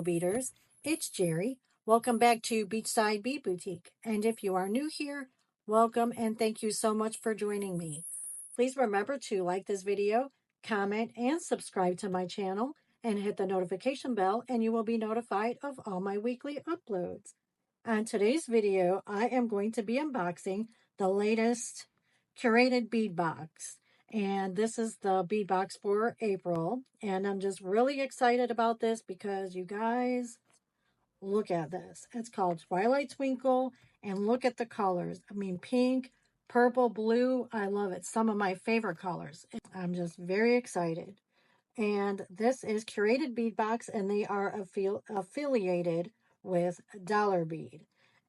beaders, it's Jerry. Welcome back to Beachside Bead Boutique. And if you are new here, welcome and thank you so much for joining me. Please remember to like this video, comment, and subscribe to my channel, and hit the notification bell, and you will be notified of all my weekly uploads. On today's video, I am going to be unboxing the latest Curated Bead Box. And this is the bead box for April. And I'm just really excited about this because you guys, look at this. It's called Twilight Twinkle. And look at the colors. I mean, pink, purple, blue. I love it. Some of my favorite colors. I'm just very excited. And this is Curated Bead Box, and they are affiliated with Dollar Bead.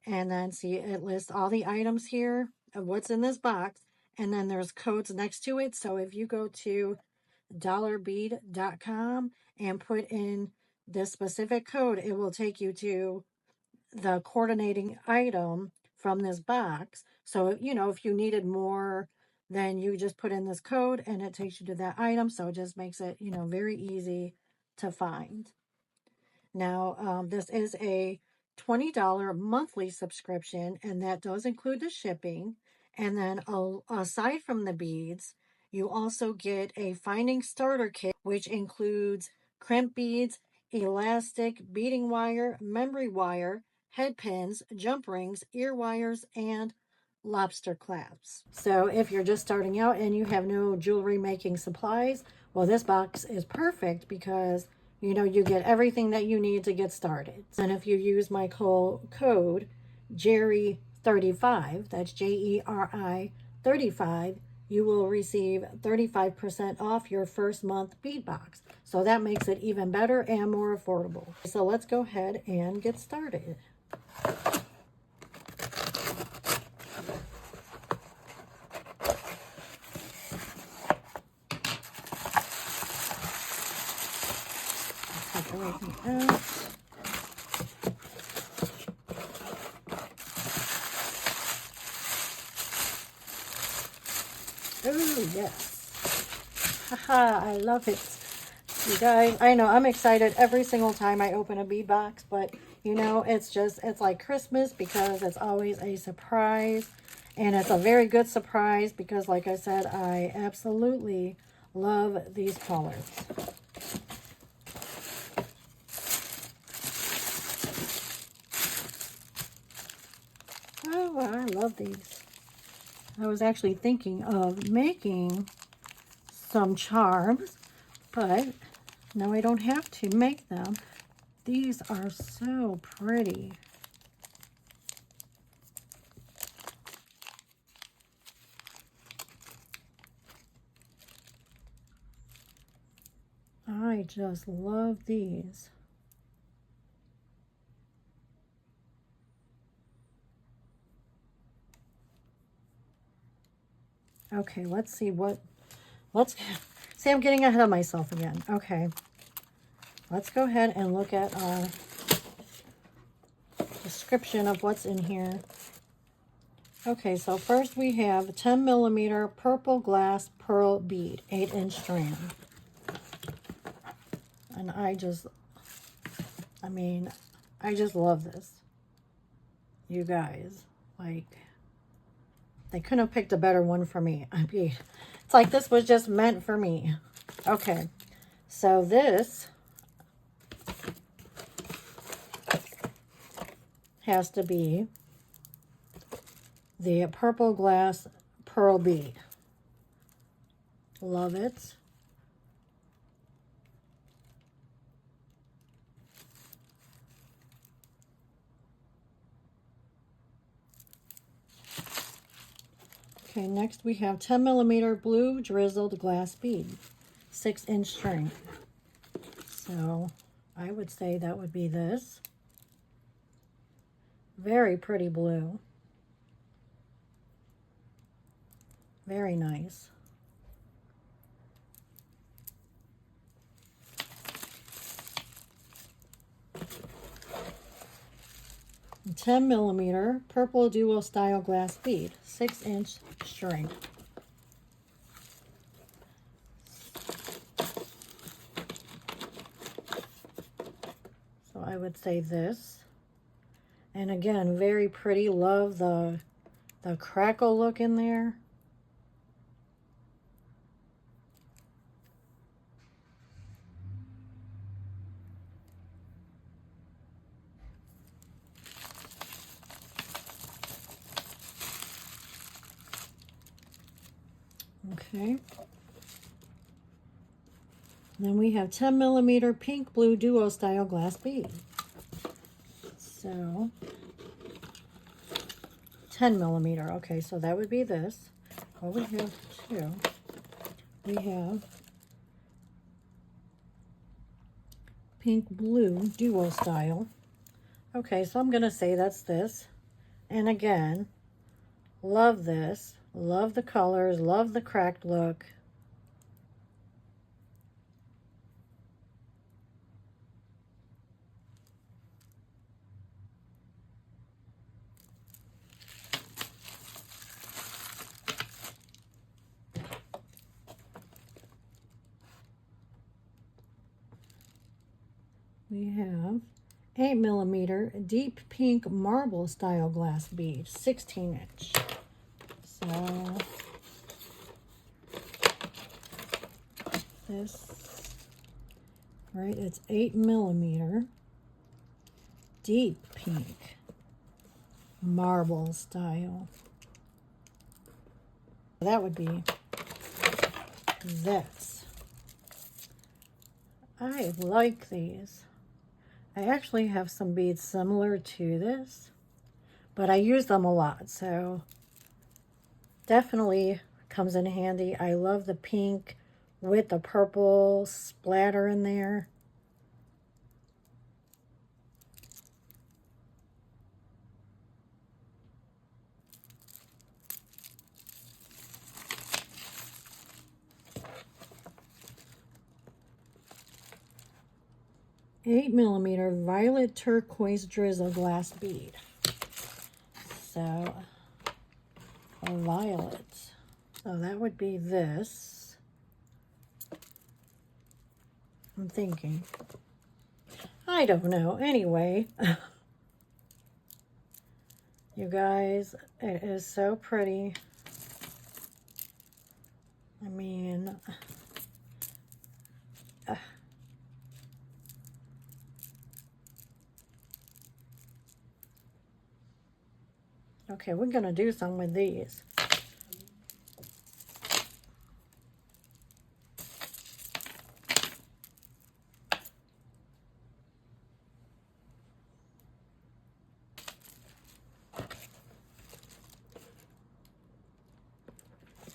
And then see, it lists all the items here of what's in this box. And then there's codes next to it. So if you go to dollarbead.com and put in this specific code, it will take you to the coordinating item from this box. So, you know, if you needed more, then you just put in this code and it takes you to that item. So it just makes it, you know, very easy to find. Now, this is a $20 monthly subscription, and that does include the shipping. And then aside from the beads, you also get a finding starter kit, which includes crimp beads, elastic, beading wire, memory wire, head pins, jump rings, ear wires, and lobster clasps. So if you're just starting out and you have no jewelry making supplies, well, this box is perfect because you know you get everything that you need to get started. And if you use my code Jerry35, that's Jeri 35, you will receive 35% off your first month bead box. So that makes it even better and more affordable. So let's go ahead and get started. Everything out. Oh, yes. Haha, I love it. You guys, I know I'm excited every single time I open a bead box, but you know, it's like Christmas because it's always a surprise. And it's a very good surprise because, like I said, I absolutely love these colors. Oh, I love these. I was actually thinking of making some charms, but no, I don't have to make them. These are so pretty. I just love these. Okay, let's see see, I'm getting ahead of myself again. Okay, let's go ahead and look at our description of what's in here. Okay, so first we have 10mm purple glass pearl bead, 8-inch strand. And I just love this. You guys, like, they couldn't have picked a better one for me. I mean, it's like this was just meant for me. Okay, so this has to be the purple glass pearl bead. Love it. Okay, next we have 10mm blue drizzled glass bead, 6-inch string. So I would say that would be this. Very pretty blue. Very nice. A 10mm purple duo style glass bead, 6-inch string. So I I would say this. And again, very pretty. Love the crackle look in there. Okay. Then we have 10 millimeter pink blue duo style glass bead. So 10 millimeter. Okay, so that would be this. Well, we have two. We have pink blue duo style. Okay, so I'm going to say that's this. And again, love this. Love the colors. Love the cracked look. We have 8 millimeter deep pink marble style glass bead, 16 inch. So this, right, it's 8 millimeter deep pink marble style. That would be this. I like these. I actually have some beads similar to this, but I use them a lot, so definitely comes in handy. I love the pink with the purple splatter in there. Eight millimeter violet turquoise drizzle glass bead. So a violet. So that would be this. I'm thinking. I don't know. Anyway, you guys, it is so pretty. I mean, okay, we're going to do some with these.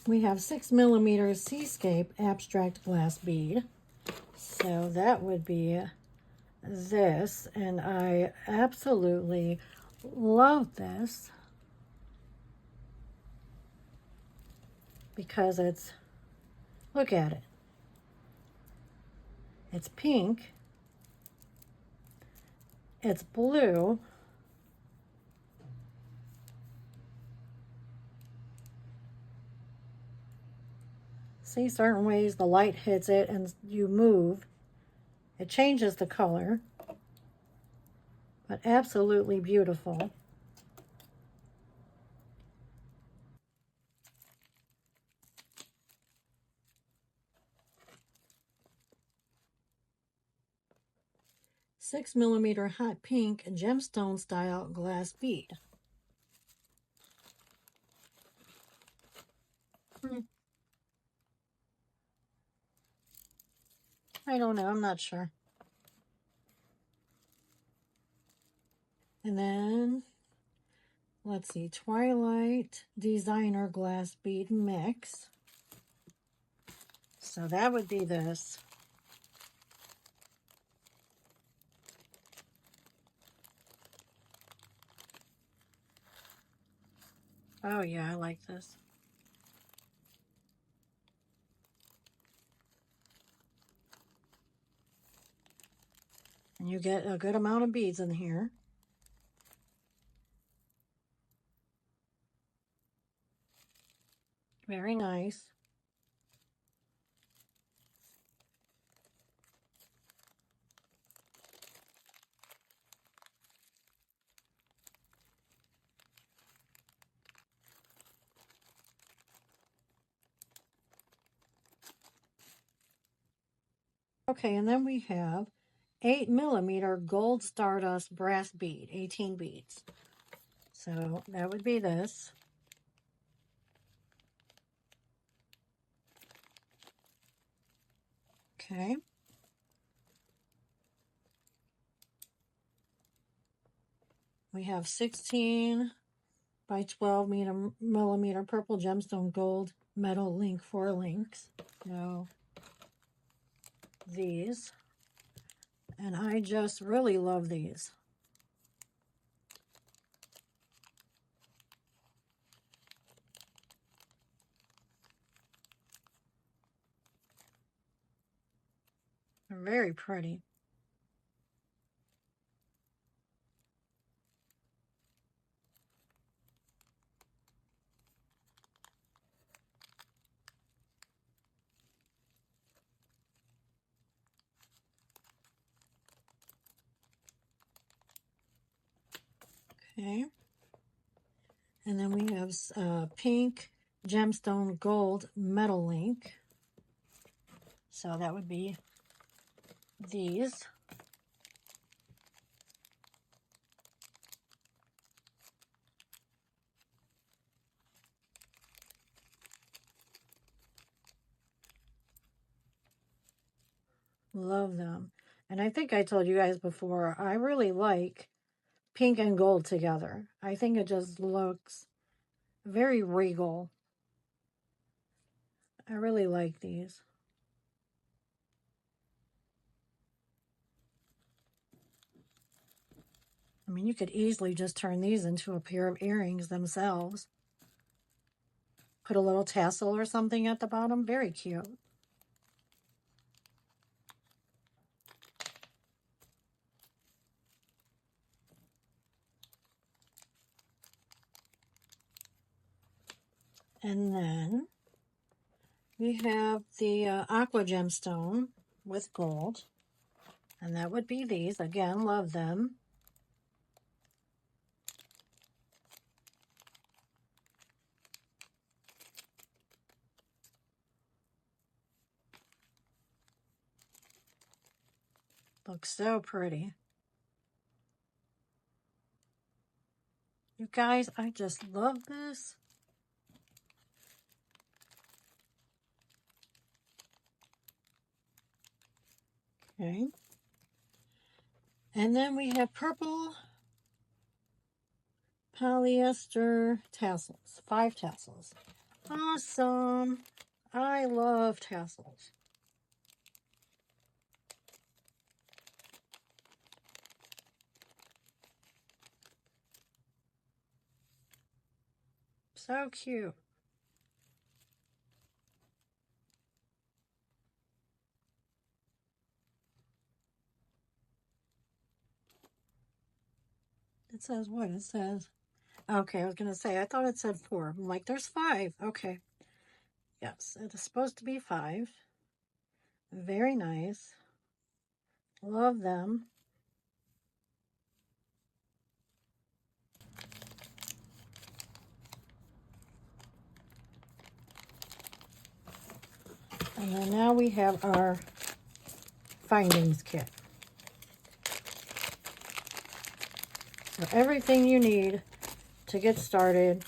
We have 6 millimeter Seascape abstract glass bead. So that would be this, and I absolutely love this because it's, look at it. It's pink, it's blue, see, certain ways the light hits it and you move, it changes the color, but absolutely beautiful. Six millimeter hot pink gemstone style glass bead. I don't know, I'm not sure. And then, let's see, Twilight designer glass bead mix. So that would be this. Oh yeah, I like this. And you get a good amount of beads in here. Very nice. Okay, and then we have 8mm gold stardust brass bead, 18 beads. So that would be this. Okay. We have 16 by 12mm purple gemstone gold metal link 4 links. So these. And I just really love these. They're very pretty. Okay. And then we have pink gemstone gold metal link. So that would be these. Love them. And I think I told you guys before, I really like pink and gold together. I think it just looks very regal. I really like these. I mean, you could easily just turn these into a pair of earrings themselves. Put a little tassel or something at the bottom. Very cute. And then we have the aqua gemstone with gold. And that would be these. Again, love them. Looks so pretty. You guys, I just love this. Okay. And then we have purple polyester tassels. 5 tassels. Awesome. I love tassels. So cute. It says what? It says, okay, I was going to say, I thought it said 4. I'm like, there's 5. Okay. Yes, it is supposed to be 5. Very nice. Love them. And then now we have our findings kit. So everything you need to get started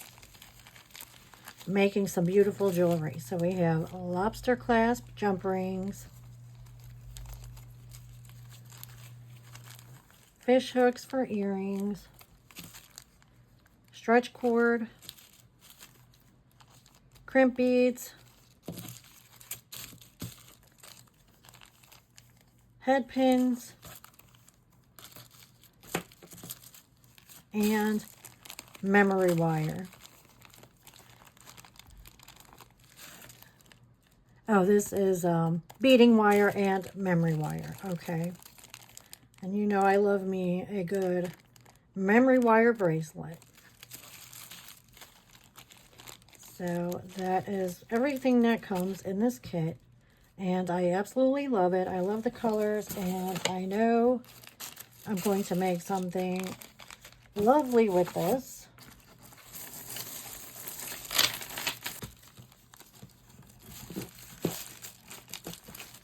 making some beautiful jewelry. So we have lobster clasp jump rings, fish hooks for earrings, stretch cord, crimp beads, head pins, and memory wire. Oh, this is beading wire and memory wire. Okay. And you know I love me a good memory wire bracelet. So that is everything that comes in this kit. And I absolutely love it. I love the colors, and I know I'm going to make something lovely with this.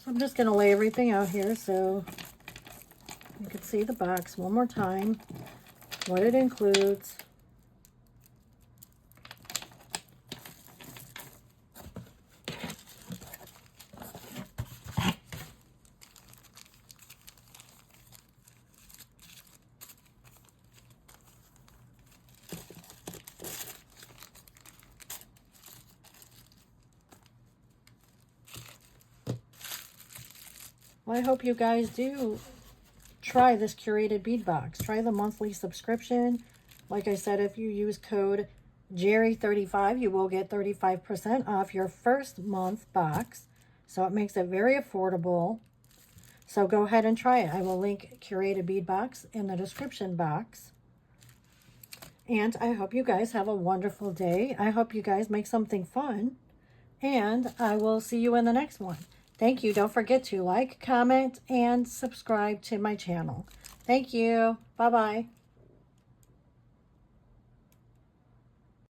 I'm just going to lay everything out here so you can see the box one more time, what it includes. Well, I hope you guys do try this Curated Bead Box. Try the monthly subscription. Like I said, if you use code Jerry35, you will get 35% off your first month box. So it makes it very affordable. So go ahead and try it. I will link Curated Bead Box in the description box. And I hope you guys have a wonderful day. I hope you guys make something fun. And I will see you in the next one. Thank you. Don't forget to like, comment, and subscribe to my channel. Thank you. Bye-bye.